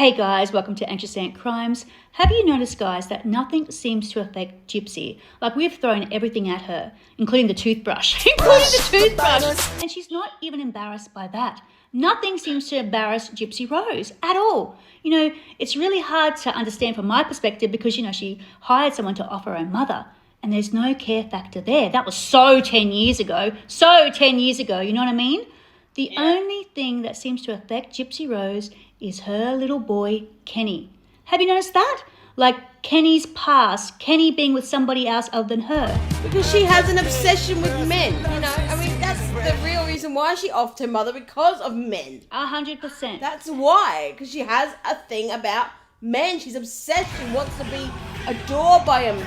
Hey guys, welcome to Anxious Ant Crimes. Have you noticed, guys, that nothing seems to affect Gypsy? Like, we've thrown everything at her, including the toothbrush. And she's not even embarrassed by that. Nothing seems to embarrass Gypsy Rose at all. You know, it's really hard to understand from my perspective because, you know, she hired someone to offer her mother. And there's no care factor there. That was so 10 years ago. You know what I mean? The only thing that seems to affect Gypsy Rose is her little boy, Kenny. Have you noticed that? Like Kenny's past, Kenny being with somebody else other than her. Because she has an obsession with men, you know? I mean, that's the real reason why she offed her mother, because of men. 100%. That's why, because she has a thing about men. She's obsessed. She wants to be adored by him.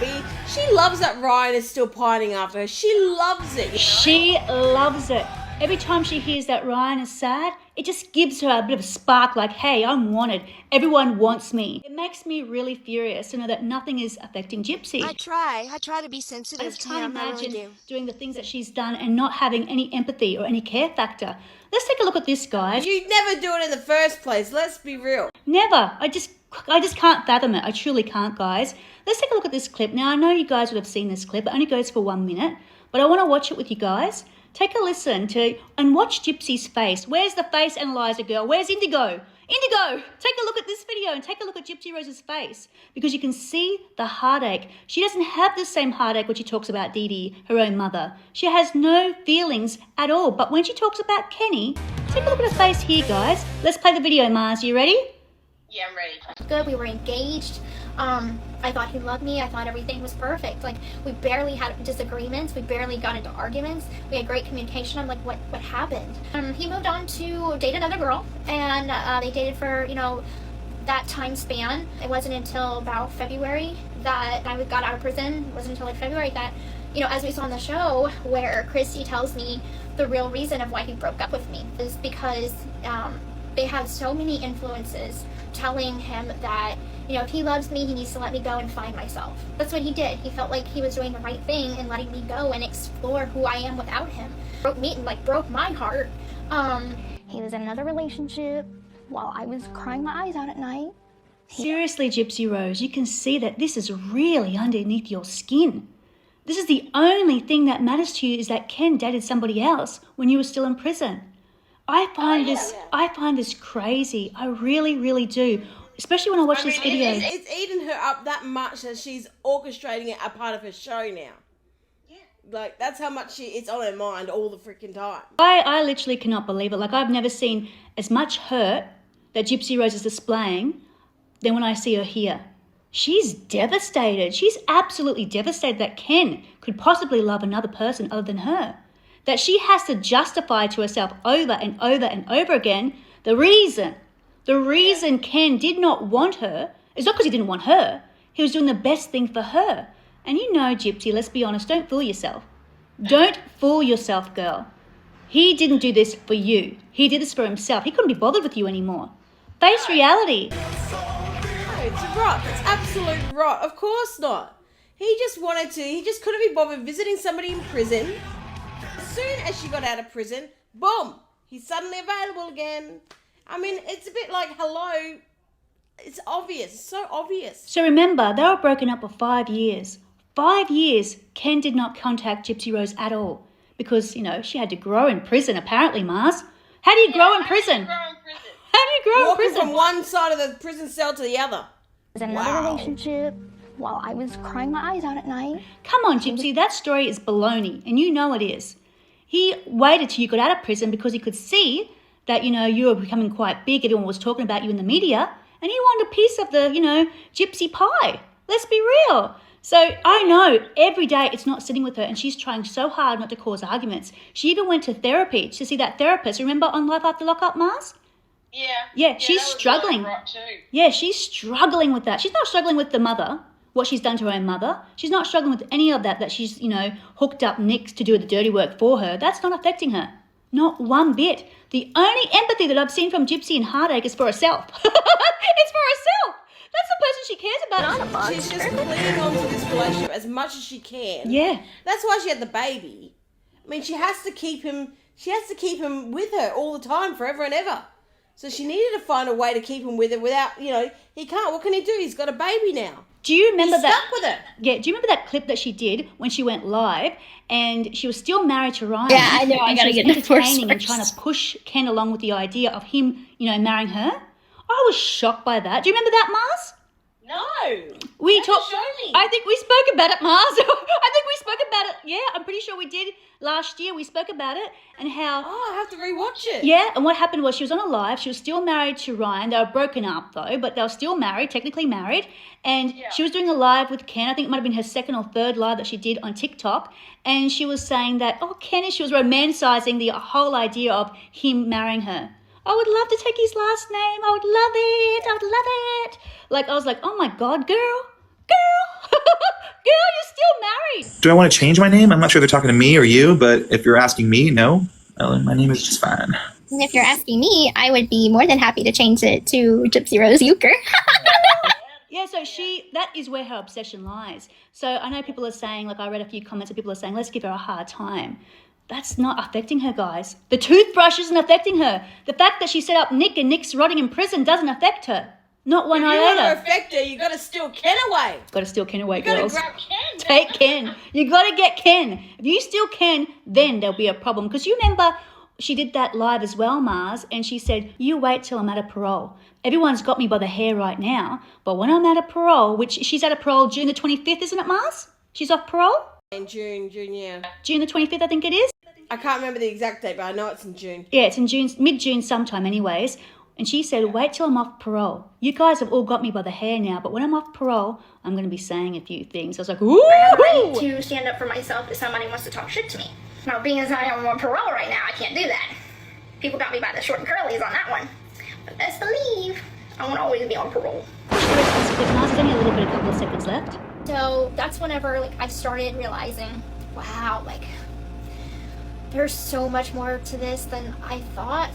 She loves that Ryan is still pining after her. She loves it. You know? She loves it. Every time she hears that Ryan is sad, it just gives her a bit of a spark like, hey, I'm wanted. Everyone wants me. It makes me really furious to know that nothing is affecting Gypsy. I try to be sensitive. I just can't I really imagine do. doing the things that she's done and not having any empathy or any care factor. Let's take a look at this, guys. You'd never do it in the first place. Let's be real. Never. I just can't fathom it. I truly can't, guys. Let's take a look at this clip. Now, I know you guys would have seen this clip. It only goes for 1 minute, but I want to watch it with you guys. Take a listen to and watch Gypsy's face. Where's the face analyzer, girl? Where's Indigo? Indigo! Take a look at this video and take a look at Gypsy Rose's face because you can see the heartache. She doesn't have the same heartache when she talks about Dee Dee, her own mother. She has no feelings at all. But when she talks about Kenny, take a look at her face here, guys. Let's play the video, Mars. You ready? Yeah, I'm ready. Good. We were engaged. I thought he loved me. I thought everything was perfect. Like, we barely had disagreements. We barely got into arguments. We had great communication. I'm like, what happened? He moved on to date another girl, and they dated for, you know, that time span. It wasn't until about February that I got out of prison. It wasn't until like February that, you know, as we saw on the show, where Christy tells me the real reason of why he broke up with me is because they have so many influences telling him that, you know, if he loves me, he needs to let me go and find myself. That's what he did. He felt like he was doing the right thing and letting me go and explore who I am without him. Broke my heart. He was in another relationship while I was crying my eyes out at night. Seriously, Gypsy Rose, you can see that this is really underneath your skin. This is the only thing that matters to you is that Ken dated somebody else when you were still in prison. I find this crazy. I really, really do. Especially when I watch this video. It's eating her up that much that she's orchestrating it a part of her show now. Yeah. Like, that's how much it's on her mind all the freaking time. I literally cannot believe it. Like, I've never seen as much hurt that Gypsy Rose is displaying than when I see her here. She's devastated. She's absolutely devastated that Ken could possibly love another person other than her. That she has to justify to herself over and over and over again the reason Ken did not want her is not because he didn't want her. He was doing the best thing for her. And you know, Gypsy, let's be honest, don't fool yourself. Don't fool yourself, girl. He didn't do this for you. He did this for himself. He couldn't be bothered with you anymore. Face reality. No, it's rot. It's absolute rot. Of course not. He just couldn't be bothered visiting somebody in prison. As soon as she got out of prison, boom, he's suddenly available again. I mean, it's a bit like, hello, it's obvious, it's so obvious. So remember, they were broken up for 5 years. 5 years, Ken did not contact Gypsy Rose at all because, you know, she had to grow in prison, apparently, Mars. How do you grow in prison? How do you grow in prison? Walking from one side of the prison cell to the other. He was in another relationship while I was crying my eyes out at night. Come on, Gypsy, that story is baloney, and you know it is. He waited till you got out of prison because he could see that, you know, you were becoming quite big. Everyone was talking about you in the media. And he wanted a piece of the, you know, gypsy pie. Let's be real. So I know every day it's not sitting with her and she's trying so hard not to cause arguments. She even went to therapy to see that therapist. Remember on Life After Lockup, Mars? Yeah, she's struggling. That was really rough too. Yeah, she's struggling with that. She's not struggling with the mother, what she's done to her own mother. She's not struggling with any of that she's, you know, hooked up Nick to do the dirty work for her. That's not affecting her. Not one bit. The only empathy that I've seen from Gypsy in Heartache is for herself. It's for herself. That's the person she cares about. She's just clinging on to this relationship as much as she can. Yeah. That's why she had the baby. I mean, she has to keep him with her all the time, forever and ever. So she needed to find a way to keep him with her without, he can't. What can he do? He's got a baby now. Do you remember He's that? stuck with her. Yeah, do you remember that clip that she did when she went live and she was still married to Ryan? Yeah, I know, I and gotta she get was divorced entertaining and first. trying to push Ken along with the idea of him, marrying her? I was shocked by that. Do you remember that, Mars? No. We You have to talked. show me. I think we spoke about it, Mars. I think we spoke about it. Yeah, I'm pretty sure we did last year. We spoke about it and how. Oh, I have to rewatch it. Yeah, and what happened was she was on a live. She was still married to Ryan. They were broken up though, but they were still married, technically married. And she was doing a live with Ken. I think it might have been her second or third live that she did on TikTok. And she was saying that, Ken, she was romanticizing the whole idea of him marrying her. I would love to take his last name. I would love it. I would love it. Like, I was like, oh my God, girl, you're still married. Do I want to change my name? I'm not sure they're talking to me or you, but if you're asking me, no. Ellen, my name is just fine. And if you're asking me, I would be more than happy to change it to Gypsy Rose Euchre. Yeah, so that is where her obsession lies. So I know people are saying, like I read a few comments and people are saying, let's give her a hard time. That's not affecting her, guys. The toothbrush isn't affecting her. The fact that she set up Nick and Nick's rotting in prison doesn't affect her. Not one If you want to iota. affect her, you got to steal Ken away. Got to steal Ken away, You got to girls. grab Ken. Take Ken. You got to get Ken. If you steal Ken, then there'll be a problem. Because you remember she did that live as well, Mars, and she said, you wait till I'm out of parole. Everyone's got me by the hair right now, but when I'm out of parole, which she's out of parole June the 25th, isn't it, Mars? She's off parole? In June, yeah. June the 25th, I think it is. I can't remember the exact date, but I know it's in June. Yeah, it's in June, mid-June sometime anyways. And she said, wait till I'm off parole. You guys have all got me by the hair now, but when I'm off parole, I'm going to be saying a few things. I was like, ooh! I'm ready to stand up for myself if somebody wants to talk shit to me. Now, being as I am on parole right now, I can't do that. People got me by the short and curlies on that one. But best believe, I won't always be on parole. Mars, only a little bit, a couple of seconds left. So that's whenever I started realizing, wow, there's so much more to this than I thought.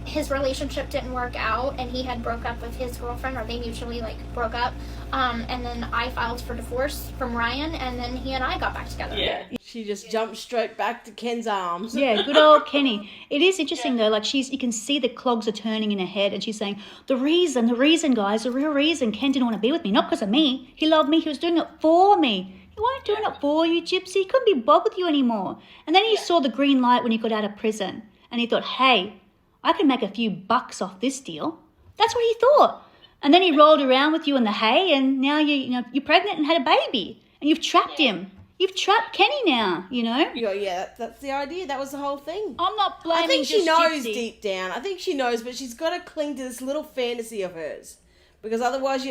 His relationship didn't work out and he had broke up with his girlfriend, or they mutually broke up. And then I filed for divorce from Ryan, and then he and I got back together. Yeah. She just jumped straight back to Ken's arms. Yeah, good old Kenny. It is interesting though, you can see the clogs are turning in her head and she's saying, the reason, guys, the real reason Ken didn't want to be with me, not because of me. He loved me, he was doing it for me. He wasn't doing it for you, Gypsy. He couldn't be bothered with you anymore. And then he saw the green light when he got out of prison and he thought, hey, I can make a few bucks off this deal. That's what he thought. And then he rolled around with you in the hay and now you're pregnant and had a baby and you've trapped him. You've trapped Kenny now, Yeah, that's the idea. That was the whole thing. I'm not blaming I think she just knows Gypsy. deep down. I think she knows, but she's got to cling to this little fantasy of hers. Because otherwise,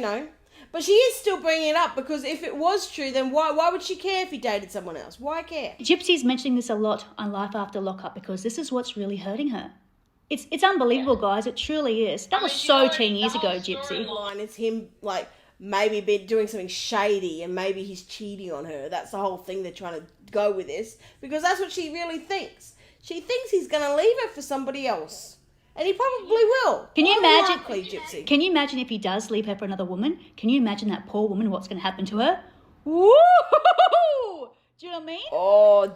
But she is still bringing it up because if it was true, then why would she care if he dated someone else? Why care? Gypsy's mentioning this a lot on Life After Lockup because this is what's really hurting her. It's unbelievable, guys. It truly is. That was so 10 years ago, Gypsy. Line is him maybe doing something shady and maybe he's cheating on her. That's the whole thing they're trying to go with this because that's what she really thinks. She thinks he's going to leave her for somebody else. And he probably will. Can you More imagine? likely, Gypsy. Can you imagine if he does leave her for another woman? Can you imagine that poor woman? What's going to happen to her? Woo! Do you know what I mean? Oh,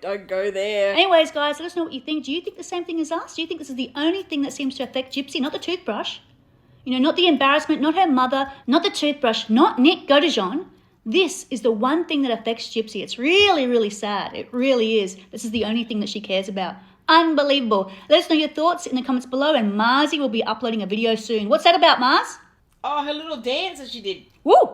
don't go there. Anyways, guys, let us know what you think. Do you think the same thing as us? Do you think this is the only thing that seems to affect Gypsy? Not the toothbrush. Not the embarrassment, not her mother, not the toothbrush, not Nick Godejean. This is the one thing that affects Gypsy. It's really, really sad. It really is. This is the only thing that she cares about. Unbelievable. Let us know your thoughts in the comments below, and Marzi will be uploading a video soon. What's that about, Mars? Oh, her little dance that she did. Woo!